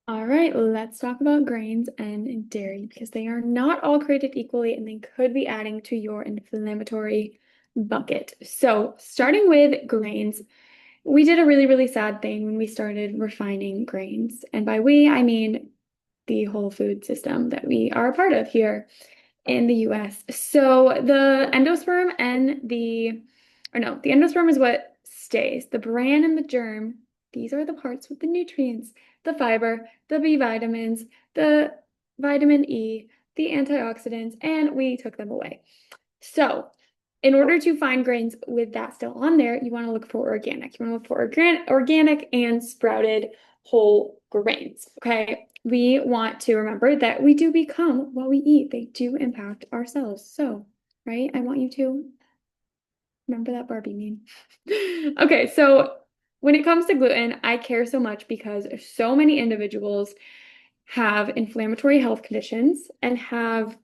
All right, let's talk about grains and dairy because they are not all created equally and they could be adding to your inflammatory bucket. So, starting with grains, we did a really, really sad thing when we started refining grains. And by we, I mean the whole food system that we are a part of here in the US. So, the endosperm and the endosperm is what stays. The bran and the germ, these are the parts with the nutrients, the fiber, the B vitamins, the vitamin E, the antioxidants, and we took them away. So, in order to find grains with that still on there, you want to look for organic. You want to look for organic and sprouted whole grains. Okay. We want to remember that we do become what we eat. They do impact ourselves. So, right? I want you to remember that Barbie meme. Okay, so when it comes to gluten, I care so much because so many individuals have inflammatory health conditions and have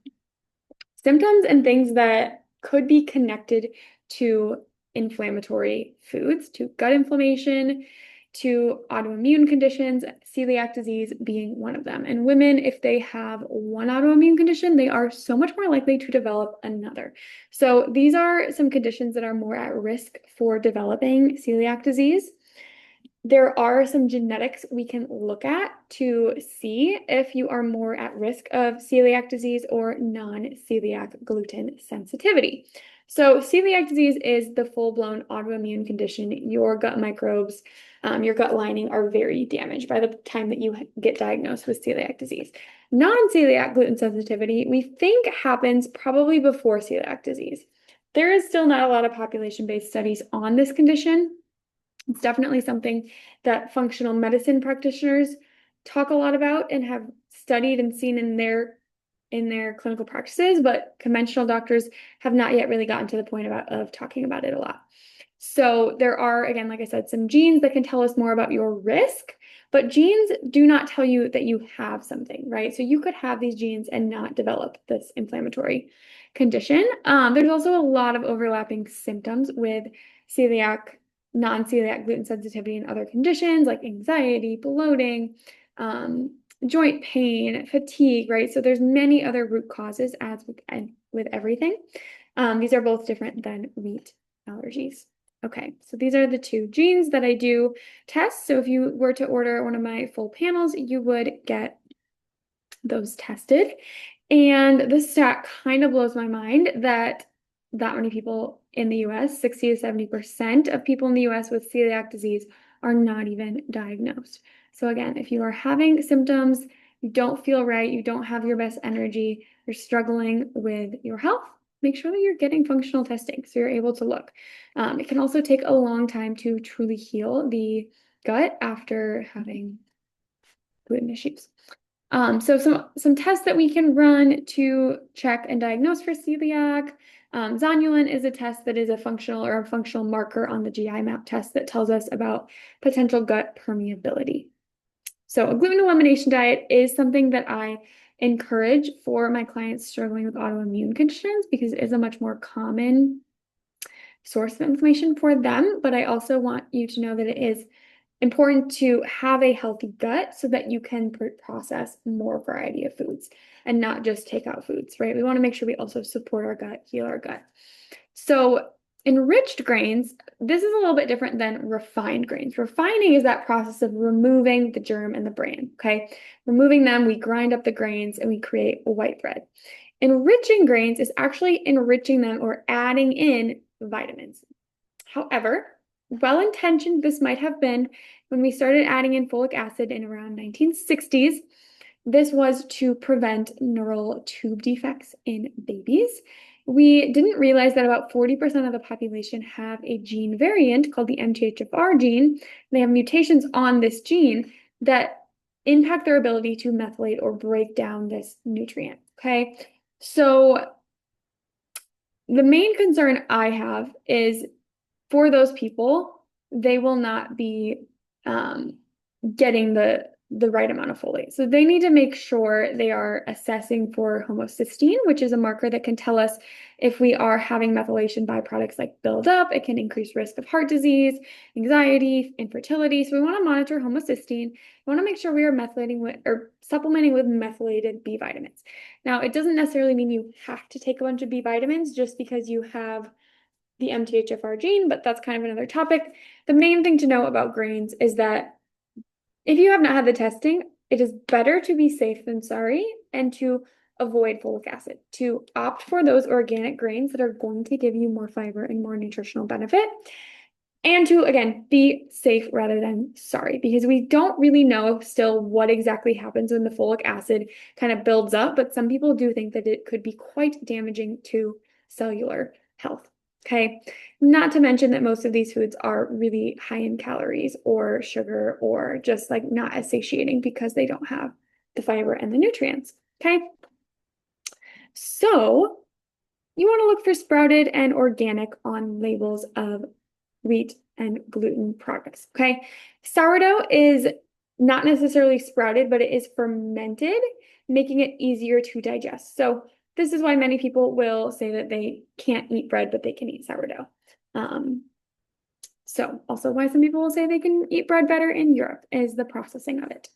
symptoms and things that could be connected to inflammatory foods, to gut inflammation, to autoimmune conditions, celiac disease being one of them. And women, if they have one autoimmune condition, they are so much more likely to develop another. So these are some conditions that are more at risk for developing celiac disease. There are some genetics we can look at to see if you are more at risk of celiac disease or non-celiac gluten sensitivity. So, celiac disease is the full-blown autoimmune condition. Your gut microbes, your gut lining are very damaged by the time that you get diagnosed with celiac disease. Non-celiac gluten sensitivity, we think happens probably before celiac disease. There is still not a lot of population-based studies on this condition. It's definitely something that functional medicine practitioners talk a lot about and have studied and seen in their clinical practices, but conventional doctors have not yet really gotten to the point of talking about it a lot. So there are, again, like I said, some genes that can tell us more about your risk, but genes do not tell you that you have something, right? So you could have these genes and not develop this inflammatory condition. There's also a lot of overlapping symptoms with celiac, non-celiac gluten sensitivity and other conditions like anxiety, bloating, joint pain, fatigue, right? So there's many other root causes as with everything. These are both different than wheat allergies. Okay, so these are the two genes that I do test. So if you were to order one of my full panels, you would get those tested. And this stat kind of blows my mind that many people in the US, 60 to 70% of people in the US with celiac disease are not even diagnosed. So again, if you are having symptoms, you don't feel right, you don't have your best energy, you're struggling with your health, make sure that you're getting functional testing so you're able to look. It can also take a long time to truly heal the gut after having gluten issues. So some tests that we can run to check and diagnose for celiac. Zonulin is a test that is a functional marker on the GI map test that tells us about potential gut permeability. So a gluten elimination diet is something that I encourage for my clients struggling with autoimmune conditions because it is a much more common source of inflammation for them. But I also want you to know that it is important to have a healthy gut so that you can process more variety of foods and not just take out foods, right? We want to make sure we also support our gut, heal our gut. So enriched grains, this is a little bit different than refined grains. Refining is that process of removing the germ and the bran, okay? Removing them, we grind up the grains and we create a white bread. Enriching grains is actually enriching them or adding in vitamins. However, well-intentioned this might have been when we started adding in folic acid in around 1960s. This was to prevent neural tube defects in babies. We didn't realize that about 40% of the population have a gene variant called the MTHFR gene. They have mutations on this gene that impact their ability to methylate or break down this nutrient. Okay, so the main concern I have is for those people, they will not be getting the right amount of folate. So they need to make sure they are assessing for homocysteine, which is a marker that can tell us if we are having methylation byproducts like buildup. It can increase risk of heart disease, anxiety, infertility. So we want to monitor homocysteine. We want to make sure we are methylating with or supplementing with methylated B vitamins. Now, it doesn't necessarily mean you have to take a bunch of B vitamins just because you have the MTHFR gene, but that's kind of another topic. The main thing to know about grains is that if you have not had the testing, it is better to be safe than sorry and to avoid folic acid, to opt for those organic grains that are going to give you more fiber and more nutritional benefit, and to, again, be safe rather than sorry, because we don't really know still what exactly happens when the folic acid kind of builds up, but some people do think that it could be quite damaging to cellular health. Okay, not to mention that most of these foods are really high in calories or sugar or just like not as satiating because they don't have the fiber and the nutrients. Okay, so you want to look for sprouted and organic on labels of wheat and gluten products. Okay, sourdough is not necessarily sprouted, but it is fermented, making it easier to digest. So this is why many people will say that they can't eat bread, but they can eat sourdough. So also why some people will say they can eat bread better in Europe is the processing of it.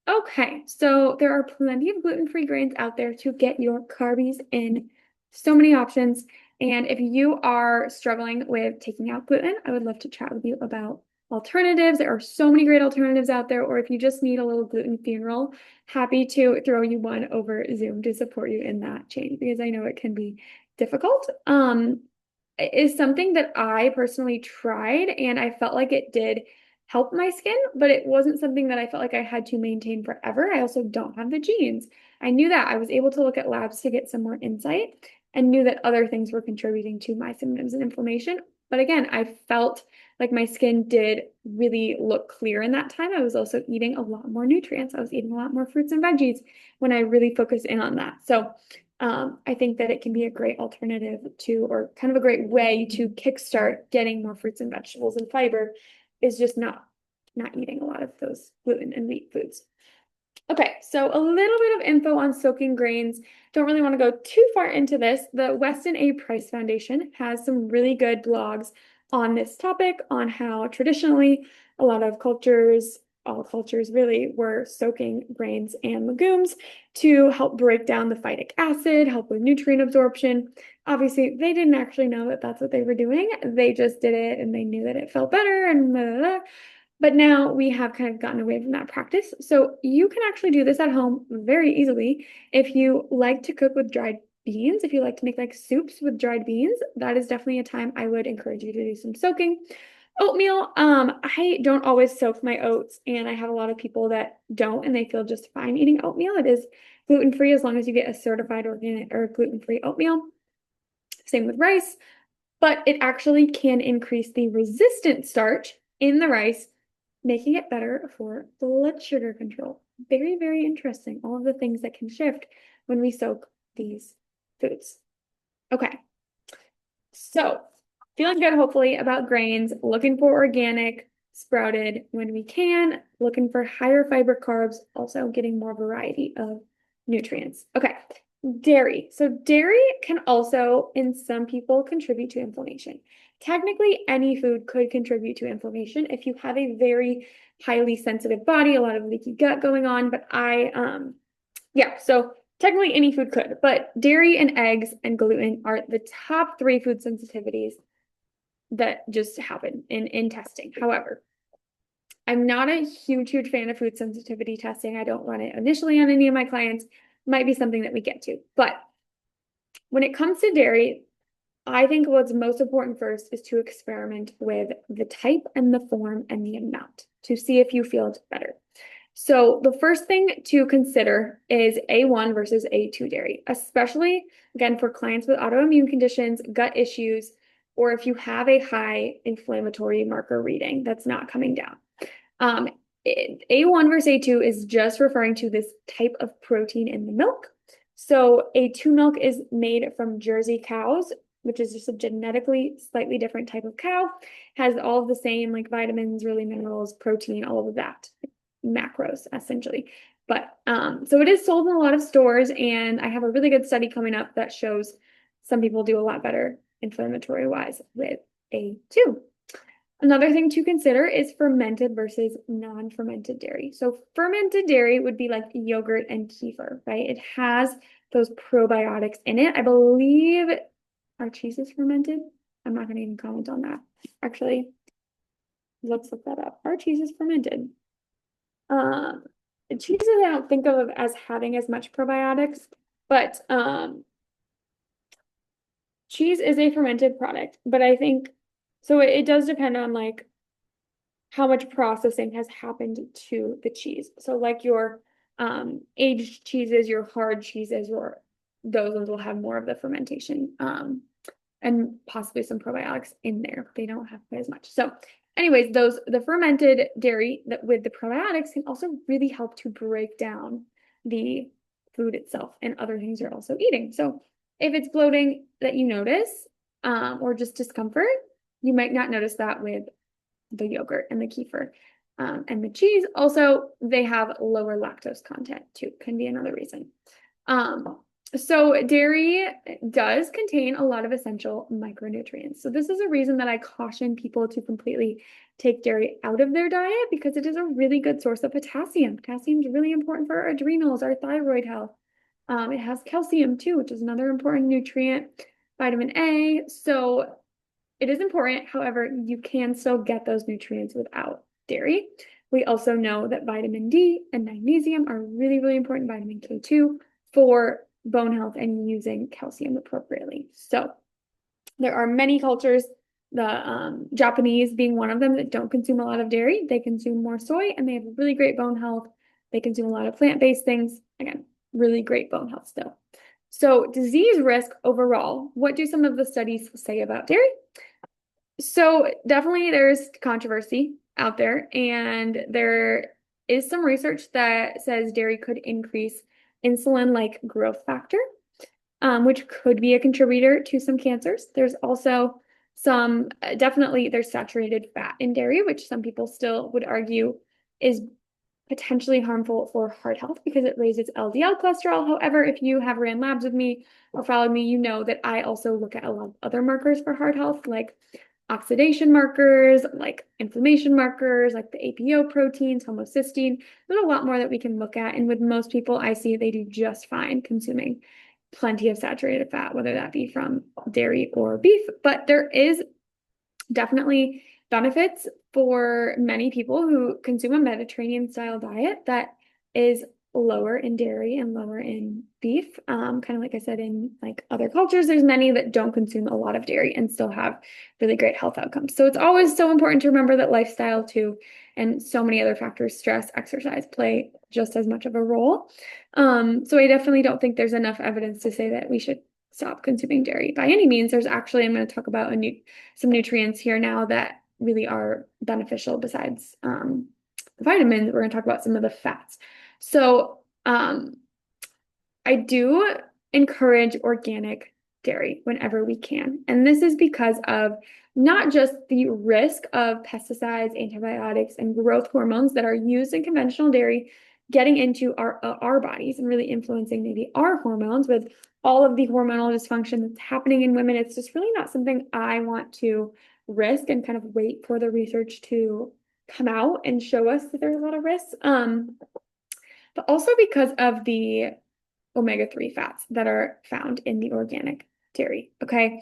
Okay, so there are plenty of gluten-free grains out there to get your carbies in. So many options. And if you are struggling with taking out gluten, I would love to chat with you about alternatives. There are so many great alternatives out there. Or if you just need a little gluten funeral, happy to throw you one over Zoom to support you in that change because I know it can be difficult. It is something that I personally tried and I felt like it did help my skin, but it wasn't something that I felt like I had to maintain forever. I also don't have the genes. I knew that. I was able to look at labs to get some more insight and knew that other things were contributing to my symptoms and inflammation. But again, I felt like my skin did really look clear in that time. I was also eating a lot more nutrients. I was eating a lot more fruits and veggies when I really focused in on that. So I think that it can be a great alternative to, or kind of a great way to kickstart getting more fruits and vegetables and fiber is just not eating a lot of those gluten and wheat foods. Okay, so a little bit of info on soaking grains. Don't really want to go too far into this. The Weston A. Price Foundation has some really good blogs on this topic, on how traditionally a lot of cultures, all cultures really, were soaking grains and legumes to help break down the phytic acid, help with nutrient absorption. Obviously, they didn't actually know that that's what they were doing. They just did it and they knew that it felt better and blah, blah, blah. But now we have kind of gotten away from that practice. So you can actually do this at home very easily. If you like to cook with dried beans, if you like to make like soups with dried beans, that is definitely a time I would encourage you to do some soaking. Oatmeal, I don't always soak my oats, and I have a lot of people that don't, and they feel just fine eating oatmeal. It is gluten-free as long as you get a certified organic or gluten-free oatmeal. Same with rice, but it actually can increase the resistant starch in the rice, making it better for blood sugar control. Very, very interesting. All of the things that can shift when we soak these foods. Okay, so feeling good, hopefully, about grains, looking for organic, sprouted when we can, looking for higher fiber carbs, also getting more variety of nutrients. Okay, dairy. So dairy can also, in some people, contribute to inflammation. Technically, any food could contribute to inflammation if you have a very highly sensitive body, a lot of leaky gut going on, but yeah, so technically any food could, but dairy and eggs and gluten are the top 3 food sensitivities that just happen in testing. However, I'm not a huge fan of food sensitivity testing. I don't run it initially on any of my clients. Might be something that we get to. But when it comes to dairy, I think what's most important first is to experiment with the type and the form and the amount to see if you feel better. So the first thing to consider is A1 versus A2 dairy, especially, again, for clients with autoimmune conditions, gut issues, or if you have a high inflammatory marker reading that's not coming down. A1 versus A2 is just referring to this type of protein in the milk. So A2 milk is made from Jersey cows, which is just a genetically slightly different type of cow, has all of the same like vitamins, really minerals, protein, all of that. macros essentially. But so it is sold in a lot of stores, and I have a really good study coming up that shows some people do a lot better inflammatory wise with A2. Another thing to consider is fermented versus non-fermented dairy. So fermented dairy would be like yogurt and kefir, right? It has those probiotics in it. I believe our cheese is fermented. I'm not going to even comment on that. Actually, let's look that up. Our cheese is fermented. Cheeses I don't think of as having as much probiotics, but cheese is a fermented product. But I think so it does depend on like how much processing has happened to the cheese. So like your aged cheeses, your hard cheeses, or those ones will have more of the fermentation and possibly some probiotics in there. They don't have quite as much. So anyways, the fermented dairy that with the probiotics can also really help to break down the food itself and other things you're also eating. So if it's bloating that you notice or just discomfort, you might not notice that with the yogurt and the kefir. And the cheese, also, they have lower lactose content too, can be another reason. So dairy does contain a lot of essential micronutrients. So this is a reason that I caution people to completely take dairy out of their diet because it is a really good source of potassium. Potassium is really important for our adrenals, our thyroid health. It has calcium too, which is another important nutrient, vitamin A. So it is important, however, you can still get those nutrients without dairy. We also know that vitamin D and magnesium are really, really important, vitamin K2, for bone health and using calcium appropriately. So there are many cultures, the Japanese being one of them, that don't consume a lot of dairy. They consume more soy and they have really great bone health. They consume a lot of plant-based things. Again, really great bone health still. So disease risk overall, what do some of the studies say about dairy? So definitely there's controversy out there, and there is some research that says dairy could increase insulin-like growth factor, which could be a contributor to some cancers. There's also some, definitely there's saturated fat in dairy, which some people still would argue is potentially harmful for heart health because it raises LDL cholesterol. However, if you have ran labs with me or followed me, you know that I also look at a lot of other markers for heart health, like oxidation markers, like inflammation markers, like the APO proteins, homocysteine. There's a lot more that we can look at. And with most people, I see they do just fine consuming plenty of saturated fat, whether that be from dairy or beef. But there is definitely benefits for many people who consume a Mediterranean style diet that is lower in dairy and lower in beef. Kind of like I said, in like other cultures, there's many that don't consume a lot of dairy and still have really great health outcomes. So it's always so important to remember that lifestyle too, and so many other factors, stress, exercise, play just as much of a role. So I definitely don't think there's enough evidence to say that we should stop consuming dairy by any means. There's actually, I'm going to talk about some nutrients here now that really are beneficial besides the vitamins. We're going to talk about some of the fats. So I do encourage organic dairy whenever we can. And this is because of not just the risk of pesticides, antibiotics, and growth hormones that are used in conventional dairy getting into our bodies and really influencing maybe our hormones with all of the hormonal dysfunction that's happening in women. It's just really not something I want to risk and kind of wait for the research to come out and show us that there's a lot of risks. But also because of the omega-3 fats that are found in the organic dairy, okay?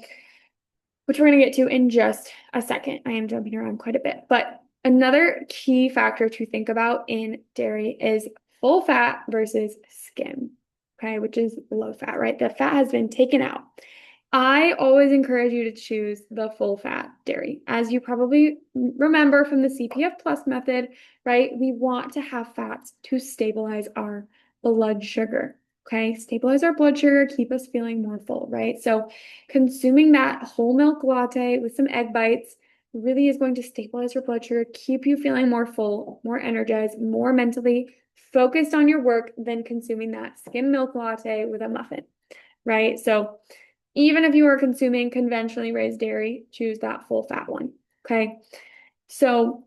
Which we're going to get to in just a second. I am jumping around quite a bit. But another key factor to think about in dairy is full fat versus skim, okay? Which is low fat, right? The fat has been taken out. I always encourage you to choose the full fat dairy. As you probably remember from the CPF Plus method, right? We want to have fats to stabilize our blood sugar, okay? Stabilize our blood sugar, keep us feeling more full, right? So consuming that whole milk latte with some egg bites really is going to stabilize your blood sugar, keep you feeling more full, more energized, more mentally focused on your work than consuming that skim milk latte with a muffin, right? So even if you are consuming conventionally raised dairy, choose that full fat one, okay? So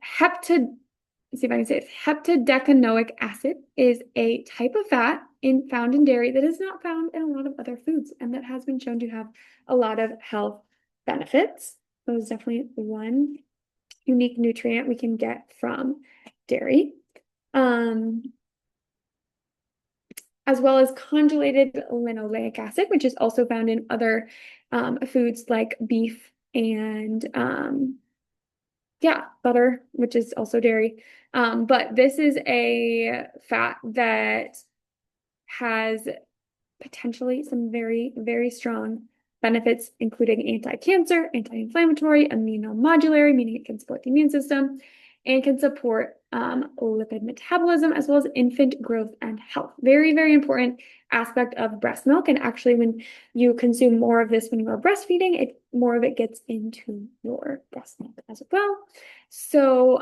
see if I can say it. Heptadecanoic acid is a type of fat found in dairy that is not found in a lot of other foods and that has been shown to have a lot of health benefits. So it's definitely one unique nutrient we can get from dairy. As well as conjugated linoleic acid, which is also found in other foods like beef and butter, which is also dairy. But this is a fat that has potentially some very, very strong benefits, including anti-cancer, anti-inflammatory, immunomodulatory, meaning it can support the immune system, and can support lipid metabolism as well as infant growth and health. Very, very important aspect of breast milk. And actually, when you consume more of this when you are breastfeeding, more of it gets into your breast milk as well. So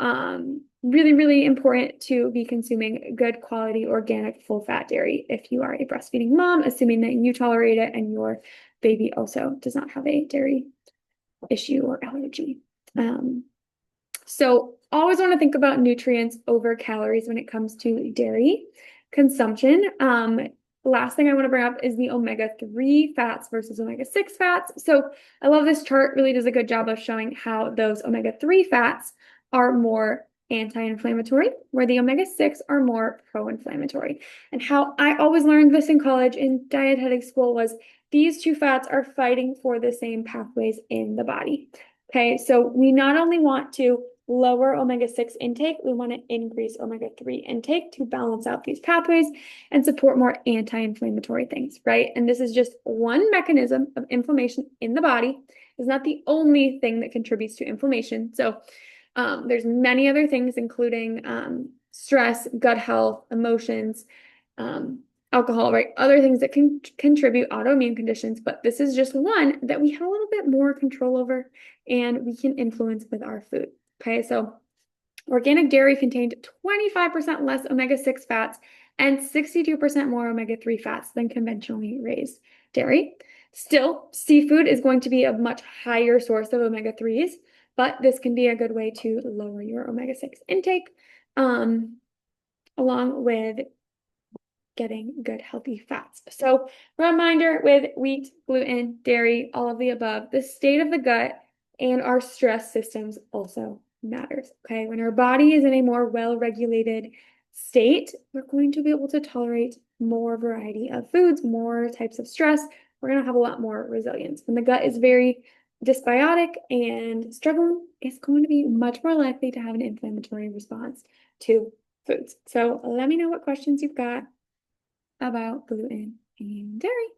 really, really important to be consuming good quality organic full fat dairy if you are a breastfeeding mom, assuming that you tolerate it and your baby also does not have a dairy issue or allergy. So always want to think about nutrients over calories when it comes to dairy consumption. Last thing I want to bring up is the omega-3 fats versus omega-6 fats. So I love this chart, really does a good job of showing how those omega-3 fats are more anti-inflammatory, where the omega-6 are more pro-inflammatory. And how I always learned this in college in dietetic school was these two fats are fighting for the same pathways in the body. Okay, so we not only want to lower omega-6 intake, we want to increase omega-3 intake to balance out these pathways and support more anti-inflammatory things, right? And this is just one mechanism of inflammation in the body. It's not the only thing that contributes to inflammation. So there's many other things, including stress, gut health, emotions, alcohol, right? Other things that can contribute autoimmune conditions, but this is just one that we have a little bit more control over and we can influence with our food. Okay, so organic dairy contained 25% less omega-6 fats and 62% more omega-3 fats than conventionally raised dairy. Still, seafood is going to be a much higher source of omega-3s, but this can be a good way to lower your omega-6 intake, along with getting good healthy fats. So reminder with wheat, gluten, dairy, all of the above, the state of the gut and our stress systems also matters. Okay, when our body is in a more well-regulated state, we're going to be able to tolerate more variety of foods, more types of stress. We're going to have a lot more resilience. When the gut is very dysbiotic and struggling, it's going to be much more likely to have an inflammatory response to foods. So let me know what questions you've got about gluten and dairy.